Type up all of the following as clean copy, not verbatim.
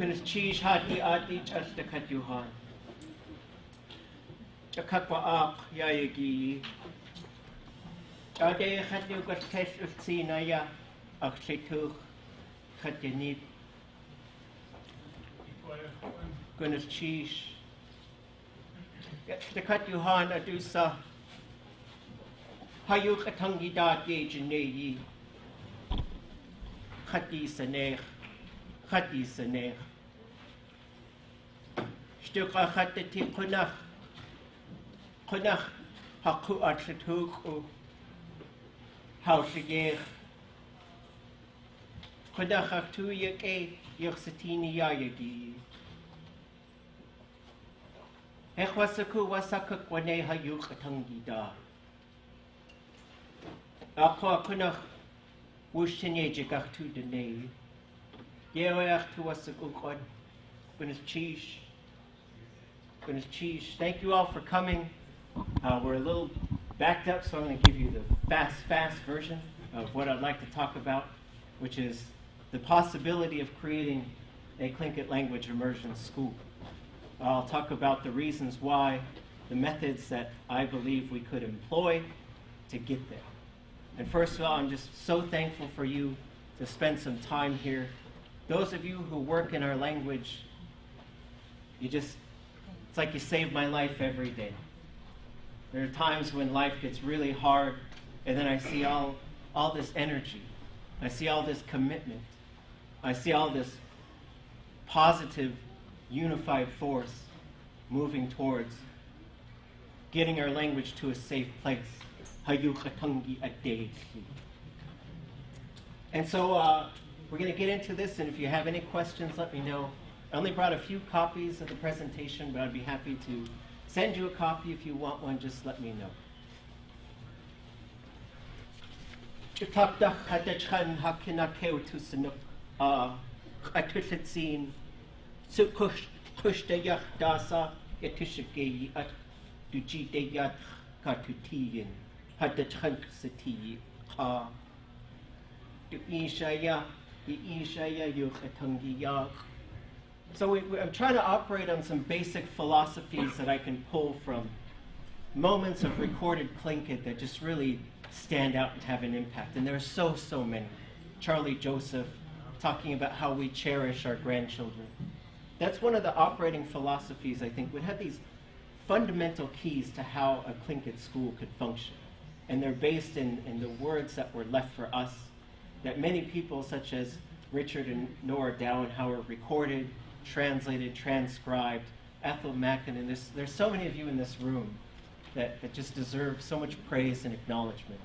Kunis cheese hati ati just the cut you han. The cut wa ak yayagi. Ade had you got test of Sinaya, Aksitu, Katinit, Gunness cheese. The cut you han adusa. Hayuk atangi da gauge and nayi. Hati saneh. Hati saneh. Stuka hatati kunach. Kunach haku atsituk. House again. Kunach tu yake yoksatini yayagi. Echwasaku wasaka kwane hayuk atangi da. Akwa kunach wushtenye jigach tu dene. Yeoach tu wasaku kwan. Goodness cheese. Goodness cheese. Thank you all for coming. We're a little backed up, so I'm going to give you the fast version of what I'd like to talk about, which is the possibility of creating a Tlingit language immersion school. I'll talk about the reasons why, the methods that I believe we could employ to get there. And first of all, I'm just so thankful for you to spend some time here. Those of you who work in our language, it's like you save my life every day. There are times when life gets really hard, and then I see all this energy. I see all this commitment. I see all this positive, unified force moving towards getting our language to a safe place. And so we're going to get into this, and if you have any questions, let me know. I only brought a few copies of the presentation, but I'd be happy to send you a copy if you want one, just let me know. So I'm trying to operate on some basic philosophies that I can pull from moments of recorded Tlingit that just really stand out and have an impact. And there are so many. Charlie Joseph talking about how we cherish our grandchildren. That's one of the operating philosophies, I think, would have these fundamental keys to how a Tlingit school could function. And they're based in the words that were left for us, that many people such as Richard and Nora Dow and Howard recorded, translated, transcribed, Ethel Mackin, and there's so many of you in this room that just deserve so much praise and acknowledgement.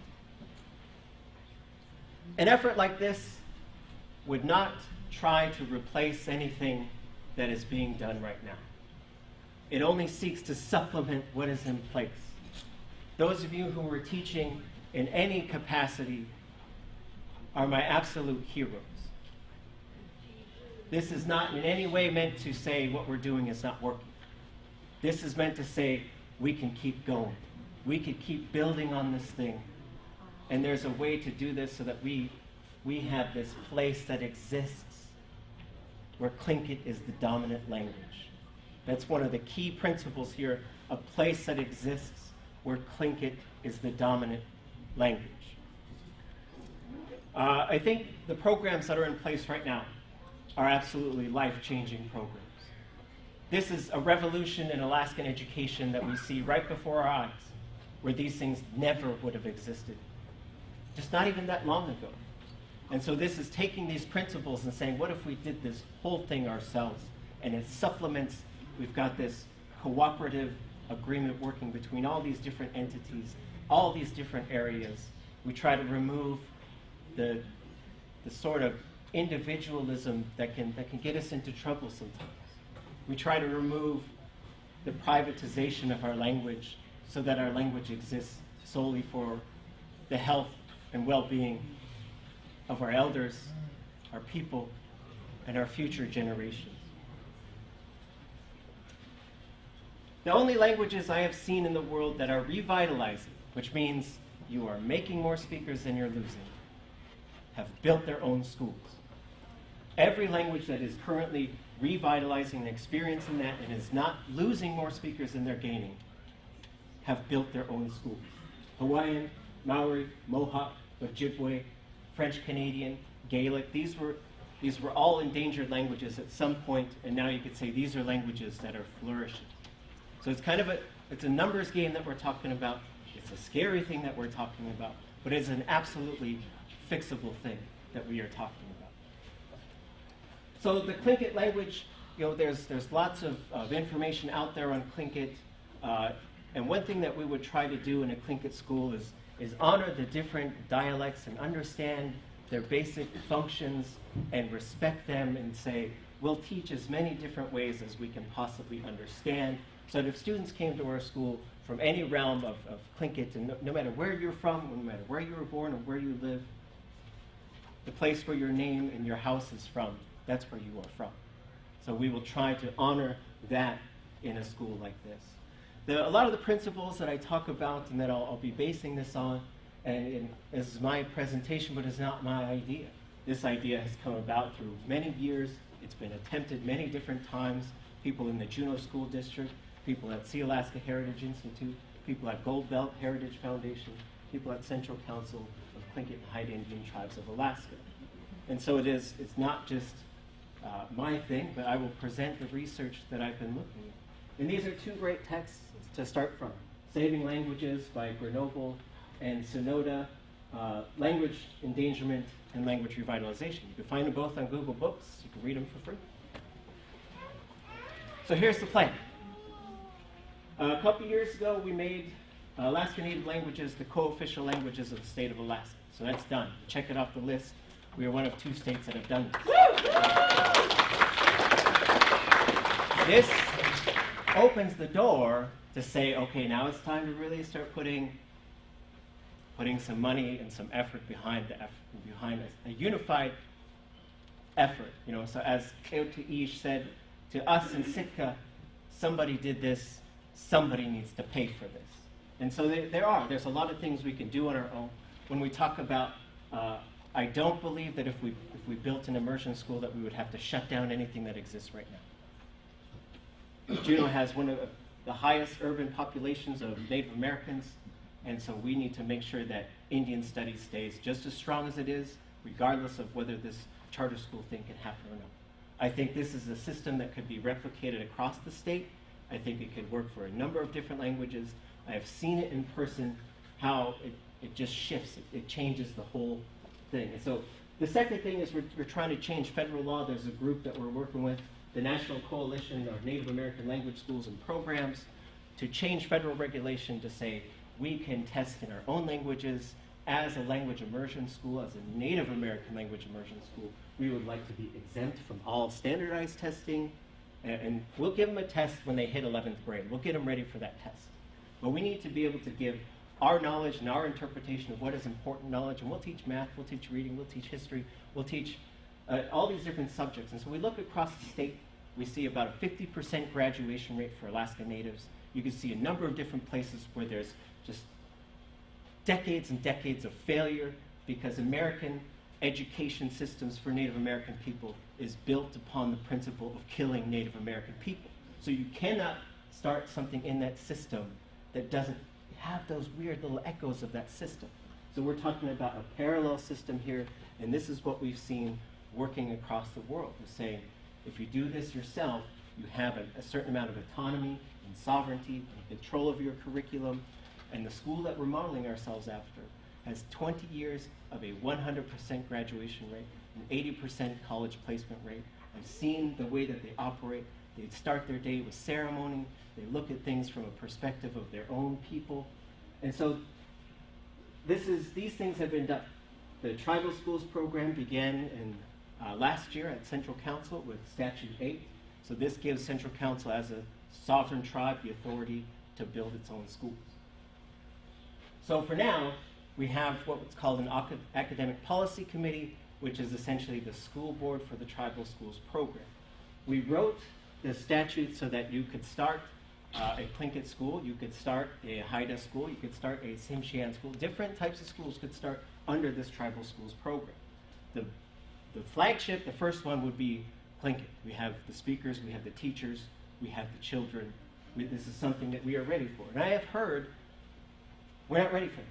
An effort like this would not try to replace anything that is being done right now. It only seeks to supplement what is in place. Those of you who are teaching in any capacity are my absolute heroes. This is not in any way meant to say what we're doing is not working. This is meant to say we can keep going. We can keep building on this thing. And there's a way to do this so that we have this place that exists where Tlingit is the dominant language. That's one of the key principles here, a place that exists where Tlingit is the dominant language. I think the programs that are in place right now are absolutely life-changing programs. This is a revolution in Alaskan education that we see right before our eyes, where these things never would have existed, just not even that long ago. And so this is taking these principles and saying, what if we did this whole thing ourselves? And it supplements, we've got this cooperative agreement working between all these different entities, all these different areas. We try to remove the sort of individualism that can get us into trouble sometimes. We try to remove the privatization of our language so that our language exists solely for the health and well-being of our elders, our people, and our future generations. The only languages I have seen in the world that are revitalizing, which means you are making more speakers than you're losing, have built their own schools. Every language that is currently revitalizing and experiencing that, and is not losing more speakers than they're gaining, have built their own schools. Hawaiian, Maori, Mohawk, Ojibwe, French Canadian, Gaelic, these were all endangered languages at some point, and now you could say these are languages that are flourishing. So it's kind of it's a numbers game that we're talking about. It's a scary thing that we're talking about, but it's an absolutely fixable thing that we are talking about. So the Tlingit language, there's lots of information out there on Tlingit, and one thing that we would try to do in a Tlingit school is honor the different dialects and understand their basic functions and respect them, and say, we'll teach as many different ways as we can possibly understand, so that if students came to our school from any realm of Tlingit, and no matter where you're from, no matter where you were born or where you live, the place where your name and your house is from, that's where you are from. So we will try to honor that in a school like this. A lot of the principles that I talk about and that I'll be basing this on, and this is my presentation, but it's not my idea. This idea has come about through many years. It's been attempted many different times. People in the Juneau School District, people at Sea Alaska Heritage Institute, people at Gold Belt Heritage Foundation, people at Central Council of Tlingit and Haida Indian Tribes of Alaska. And so it's not just my thing, but I will present the research that I've been looking at. And these are two great texts to start from. Saving Languages by Grenoble and Sonoda, Language Endangerment and Language Revitalization. You can find them both on Google Books. You can read them for free. So here's the plan. A couple years ago, we made Alaska Native languages the co-official languages of the state of Alaska. So that's done. Check it off the list. We are one of 2 states that have done this. This opens the door to say, okay, now it's time to really start putting some money and some effort behind a unified effort. So as Keotiish said, to us in Sitka, somebody did this, somebody needs to pay for this. And so there's a lot of things we can do on our own. When we talk about, I don't believe that if we built an immersion school that we would have to shut down anything that exists right now. Juneau has one of the highest urban populations of Native Americans, and so we need to make sure that Indian studies stays just as strong as it is, regardless of whether this charter school thing can happen or not. I think this is a system that could be replicated across the state. I think it could work for a number of different languages. I have seen it in person, how it just shifts. It changes the whole thing. And so the second thing is we're trying to change federal law. There's a group that we're working with, the National Coalition of Native American Language Schools and Programs, to change federal regulation to say we can test in our own languages as a language immersion school, as a Native American language immersion school. We would like to be exempt from all standardized testing, and we'll give them a test when they hit 11th grade. We'll get them ready for that test. But we need to be able to give our knowledge and our interpretation of what is important knowledge, and we'll teach math, we'll teach reading, we'll teach history, we'll teach all these different subjects. And so we look across the state, we see about a 50% graduation rate for Alaska Natives. You can see a number of different places where there's just decades and decades of failure because American education systems for Native American people is built upon the principle of killing Native American people. So you cannot start something in that system that doesn't have those weird little echoes of that system. So we're talking about a parallel system here, and this is what we've seen working across the world. We're saying, if you do this yourself, you have a certain amount of autonomy and sovereignty and control of your curriculum, and the school that we're modeling ourselves after has 20 years of a 100% graduation rate, an 80% college placement rate. I've seen the way that they operate. They start their day with ceremony. They look at things from a perspective of their own people. And so these things have been done. The Tribal Schools program began in last year at Central Council with Statute 8. So this gives Central Council as a sovereign tribe the authority to build its own schools. So for now, we have what's called an academic policy committee, which is essentially the school board for the Tribal Schools program. We wrote the statute so that you could start a Tlingit school, you could start a Haida school, you could start a Tsimshian school. Different types of schools could start under this Tribal Schools program. The flagship, the first one, would be Tlingit. We have the speakers, we have the teachers, we have the children. This is something that we are ready for. And I have heard, we're not ready for this.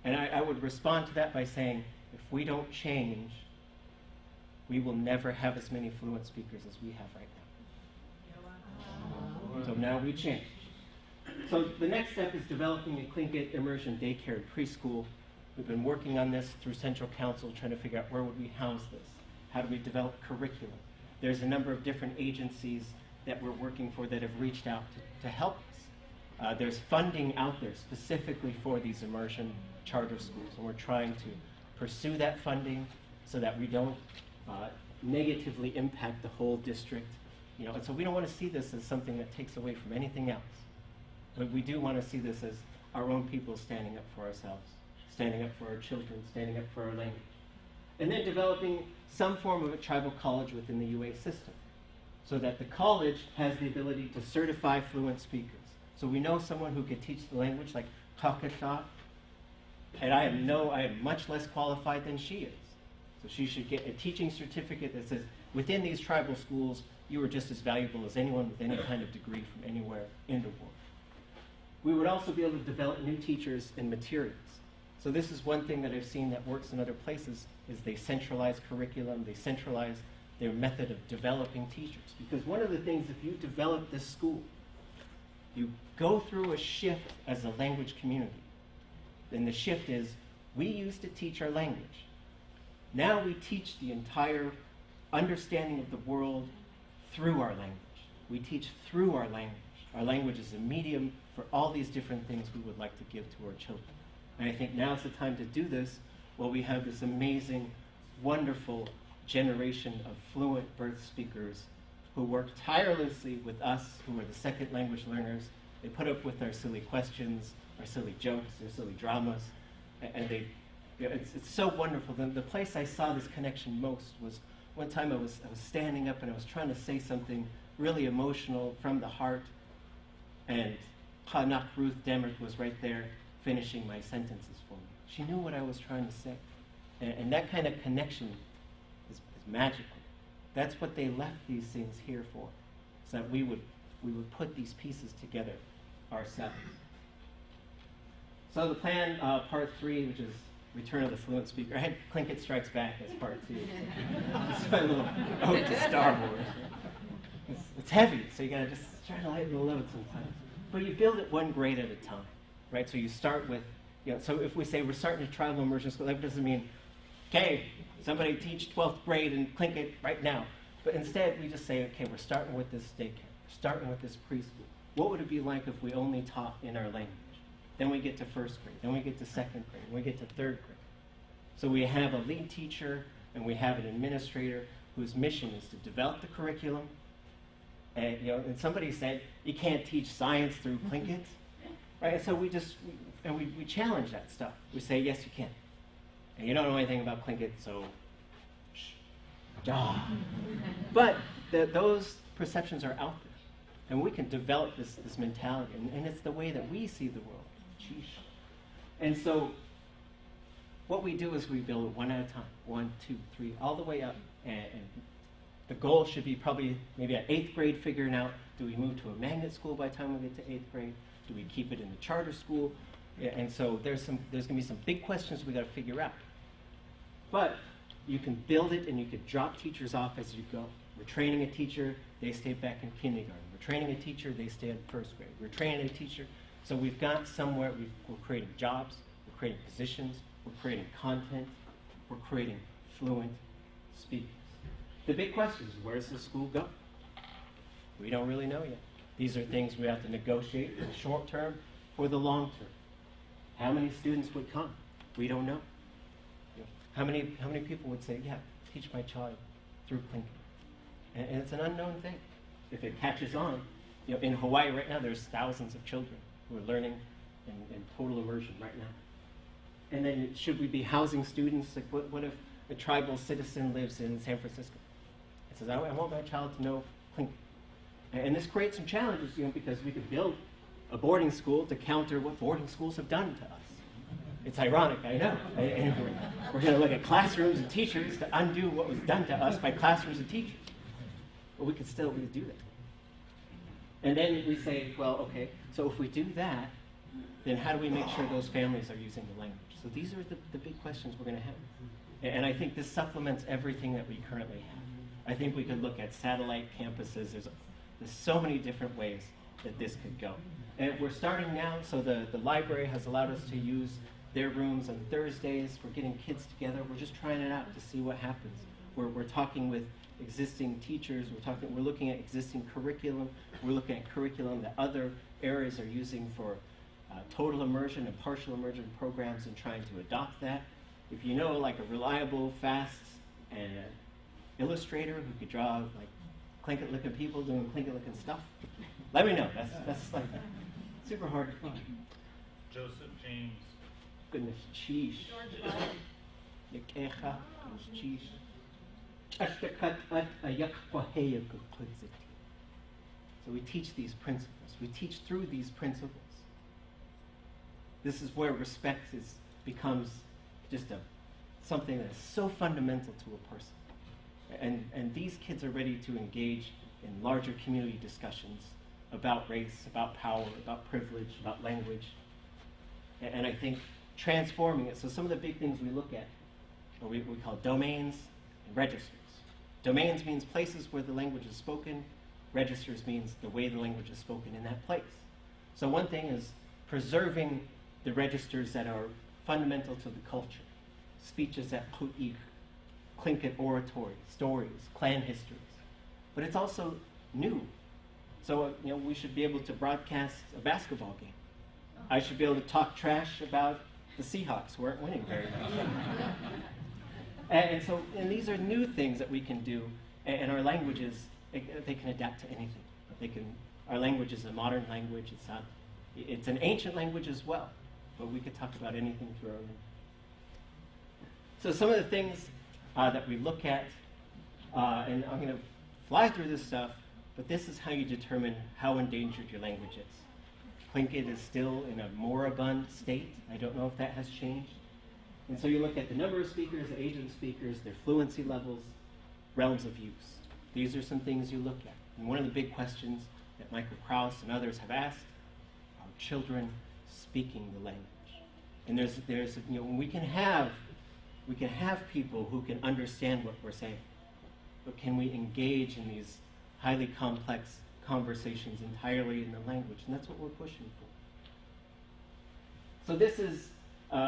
And I would respond to that by saying, if we don't change, we will never have as many fluent speakers as we have right now. So now we change. So the next step is developing a Tlingit immersion daycare and preschool. We've been working on this through Central Council, trying to figure out where would we house this? How do we develop curriculum? There's a number of different agencies that we're working for that have reached out to help us. There's funding out there specifically for these immersion charter schools, and we're trying to pursue that funding so that we don't negatively impact the whole district. And so we don't want to see this as something that takes away from anything else. But we do want to see this as our own people standing up for ourselves, standing up for our children, standing up for our language. And then developing some form of a tribal college within the UA system so that the college has the ability to certify fluent speakers. So we know someone who could teach the language like Kakasha, and I am much less qualified than she is. So she should get a teaching certificate that says, within these tribal schools, you are just as valuable as anyone with any kind of degree from anywhere in the world. We would also be able to develop new teachers and materials. So this is one thing that I've seen that works in other places, is they centralize curriculum, they centralize their method of developing teachers. Because one of the things, if you develop this school, you go through a shift as a language community. And the shift is, we used to teach our language. Now we teach the entire understanding of the world through our language. We teach through our language. Our language is a medium for all these different things we would like to give to our children. And I think now's the time to do this while we have this amazing, wonderful generation of fluent birth speakers who work tirelessly with us, who are the second language learners. They put up with our silly questions, our silly jokes, our silly dramas, and it's so wonderful. The place I saw this connection most was one time I was standing up and I was trying to say something really emotional from the heart, and Hanak Ruth Demert was right there finishing my sentences for me. She knew what I was trying to say. And that kind of connection is magical. That's what they left these things here for, so that we would put these pieces together ourselves. So the plan, part 3, which is Return of the Fluent Speaker. I had Tlingit Strikes Back as part 2. It's my little ode to Star Wars. It's heavy, so you gotta just try to lighten the load sometimes. But you build it one grade at a time, right? So you start with, so if we say we're starting a tribal immersion school, that doesn't mean, okay, somebody teach 12th grade in Tlingit right now. But instead, we just say, okay, we're starting with this daycare. We're starting with this preschool. What would it be like if we only taught in our language? Then we get to 1st grade. Then we get to 2nd grade. Then we get to 3rd grade. So we have a lead teacher and we have an administrator whose mission is to develop the curriculum. And and somebody said you can't teach science through Tlingit, right? And so we challenge that stuff. We say yes, you can. And you don't know anything about Tlingit, so shh. But those perceptions are out there, and we can develop this mentality, and it's the way that we see the world. Sheesh. And so what we do is we build it one at a time, 1, 2, 3, all the way up, and the goal should be probably maybe at 8th grade figuring out, do we move to a magnet school by the time we get to 8th grade? Do we keep it in the charter school? And so there's going to be some big questions we got to figure out. But you can build it and you can drop teachers off as you go. We're training a teacher, they stay back in kindergarten. We're training a teacher, they stay in 1st grade. We're training a teacher. So we've got somewhere, we're creating jobs, we're creating positions, we're creating content, we're creating fluent speakers. The big question is, where does the school go? We don't really know yet. These are things we have to negotiate for the short term, for the long term. How many students would come? We don't know. How many people would say, yeah, teach my child through Tlingit? And it's an unknown thing. If it catches on, in Hawaii right now, there's thousands of children who are learning in total immersion right now. And then should we be housing students? Like what if a tribal citizen lives in San Francisco? It says, I want my child to know Tlingit. And this creates some challenges, because we could build a boarding school to counter what boarding schools have done to us. It's ironic, I know. And we're going to look at classrooms and teachers to undo what was done to us by classrooms and teachers. But we could still do that. And then we say, well, okay, so if we do that, then how do we make sure those families are using the language? So these are the big questions we're going to have. And I think this supplements everything that we currently have. I think we could look at satellite campuses. There's so many different ways that this could go. And we're starting now, so the library has allowed us to use their rooms on Thursdays. We're getting kids together. We're just trying it out to see what happens. We're talking with existing teachers. We're looking at existing curriculum. We're looking at curriculum that other areas are using for total immersion and partial immersion programs and trying to adopt that. If you know like a reliable, fast illustrator who could draw like Tlingit-looking people doing Tlingit-looking stuff, let me know. That's like super hard to find. Joseph James. Goodness, cheese. Yakecha, cheese. So we teach these principles. We teach through these principles. This is where respect becomes just something that is so fundamental to a person. And these kids are ready to engage in larger community discussions about race, about power, about privilege, about language. And I think transforming it. So some of the big things we look at, or we call domains and registers. Domains means places where the language is spoken. Registers means the way the language is spoken in that place. So one thing is preserving the registers that are fundamental to the culture. Speeches at Pu'ik, Tlingit oratory, stories, clan histories. But it's also new. So we should be able to broadcast a basketball game. I should be able to talk trash about the Seahawks who aren't winning very much. And these are new things that we can do, and our languages, they can adapt to anything. Our language is a modern language. It's an ancient language as well, but we could talk about anything through our language. So some of the things that we look at, and I'm going to fly through this stuff, but this is how you determine how endangered your language is. Tlingit is still in a moribund state. I don't know if that has changed. And so you look at the number of speakers, the age of the speakers, their fluency levels, realms of use. These are some things you look at. And one of the big questions that Michael Krauss and others have asked are children speaking the language. And there's we can have people who can understand what we're saying, but can we engage in these highly complex conversations entirely in the language? And that's what we're pushing for. So this is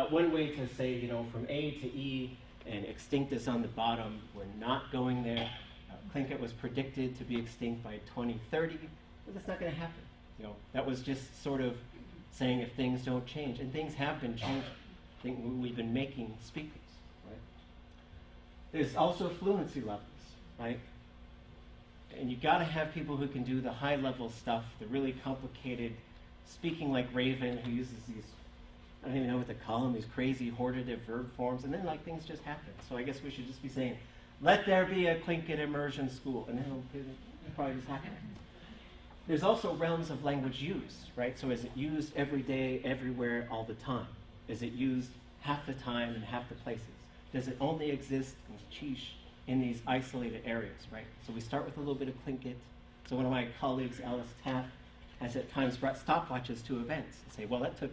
one way to say, from A to E, and extinct is on the bottom. We're not going there. Tlingit was predicted to be extinct by 2030, but that's not going to happen. That was just sort of saying if things don't change, and things have been changing. I think we've been making speakers, right? There's also fluency levels, right? And you got to have people who can do the high-level stuff, the really complicated, speaking like Raven, who uses these, I don't even know what to call them, these crazy hortative verb forms, and then things just happen. So I guess we should just be saying, let there be a Tlingit immersion school, and then it'll probably just happen. There's also realms of language use, right? So is it used every day, everywhere, all the time? Is it used half the time in half the places? Does it only exist in Chish in these isolated areas, right? So we start with a little bit of Tlingit. So one of my colleagues, Alice Taff, has at times brought stopwatches to events and say, well, that took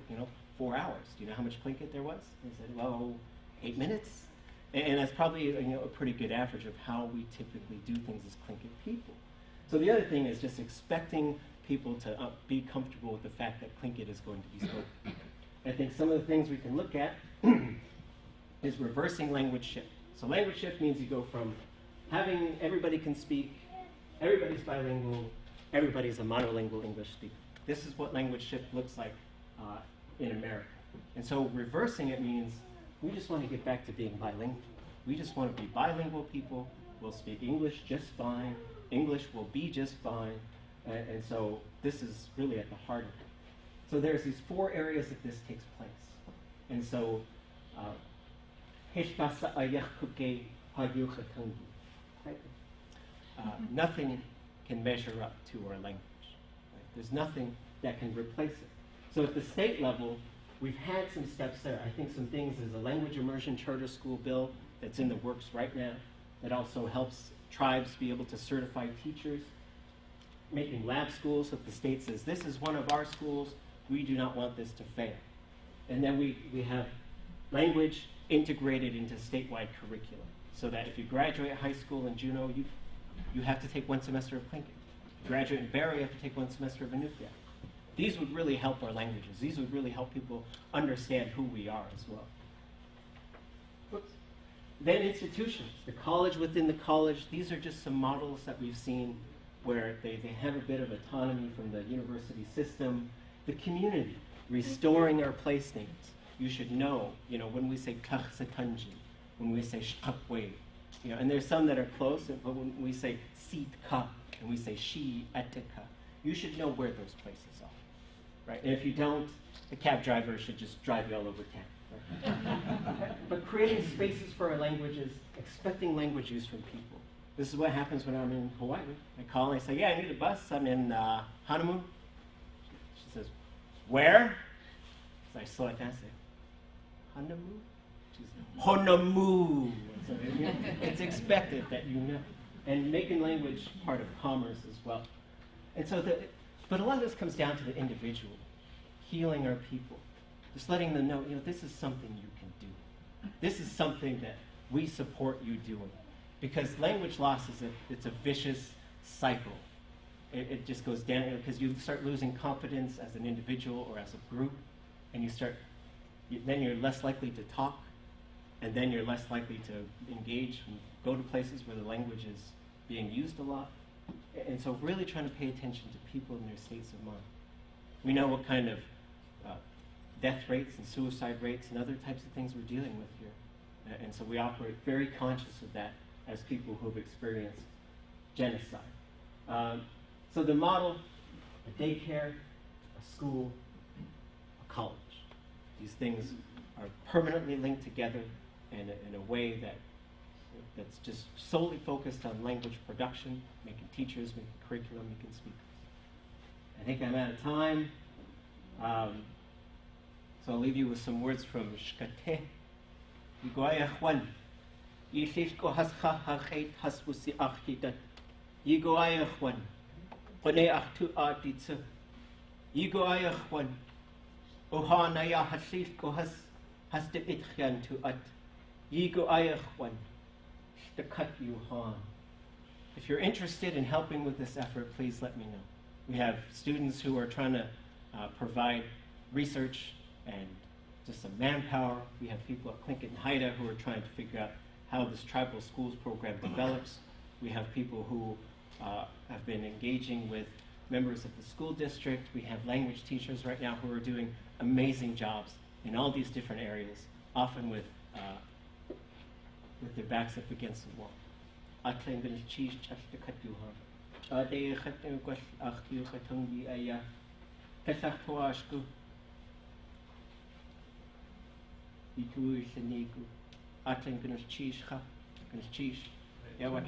4 hours. Do you know how much Tlingit there was? And he said, well, 8 minutes. And that's probably a pretty good average of how we typically do things as Tlingit people. So the other thing is just expecting people to be comfortable with the fact that Tlingit is going to be spoken. I think some of the things we can look at is reversing language shift. So language shift means you go from having everybody can speak, everybody's bilingual, everybody's a monolingual English speaker. This is what language shift looks like in America. And so reversing it means we just want to get back to being bilingual. We just want to be bilingual people. We'll speak English just fine. English will be just fine. And so this is really at the heart of it. So there's these 4 areas that this takes place. And so nothing can measure up to our language. Right? There's nothing that can replace it. So at the state level, we've had some steps there. I think some things is a language immersion charter school bill that's in the works right now that also helps tribes be able to certify teachers, making lab schools that the state says, this is one of our schools, we do not want this to fail. And then we have language integrated into statewide curriculum, so that if you graduate high school in Juneau, you have to take 1 semester of Tlingit. If you graduate in Barrie, you have to take 1 semester of Inupiaq. These would really help our languages. These would really help people understand who we are as well. Whoops. Then institutions, the college within the college, these are just some models that we've seen where they have a bit of autonomy from the university system. The community, restoring our place names. You should know, when we say Kaksatunji, when we say Shkapwe, and there's some that are close, but when we say Sitka and we say Shi Etika, you should know where those places are, right? And if you don't, the cab driver should just drive you all over town. Right? But creating spaces for our languages, expecting language use from people. This is what happens when I'm in Hawaii. I call and I say, yeah, I need a bus. I'm in Hanamu. She says, where? So I slow it down and say, Hanamu? She says, Honamu. So it's expected that you know. And making language part of commerce as well. And so, but a lot of this comes down to the individual, healing our people, just letting them know, this is something you can do. This is something that we support you doing. Because language loss it's a vicious cycle. It just goes down, because you start losing confidence as an individual or as a group, and then you're less likely to talk, and then you're less likely to engage and go to places where the language is being used a lot. And so really trying to pay attention to people and their states of mind. We know what kind of death rates and suicide rates and other types of things we're dealing with here. And so we operate very conscious of that as people who have experienced genocide. So the model, a daycare, a school, a college. These things are permanently linked together in a way that's just solely focused on language production, making teachers, making curriculum, making speakers. I think I'm out of time. So I'll leave you with some words from Shkate. Yigoya Juan. Yishishko hascha hachait hasbusi achidat. Yigoya Juan. Hone achtu aditsu. Yigoya Juan. Ohanaya hasishko has de itchian to at. Yigoya Juan. Shtakat yuhan. If you're interested in helping with this effort, please let me know. We have students who are trying to provide research and just some manpower. We have people at Tlingit and Haida who are trying to figure out how this tribal schools program develops. We have people who have been engaging with members of the school district. We have language teachers right now who are doing amazing jobs in all these different areas, often with their backs up against the wall. Itu seniku, atlen kena cheese ha, kena cheese, ya what?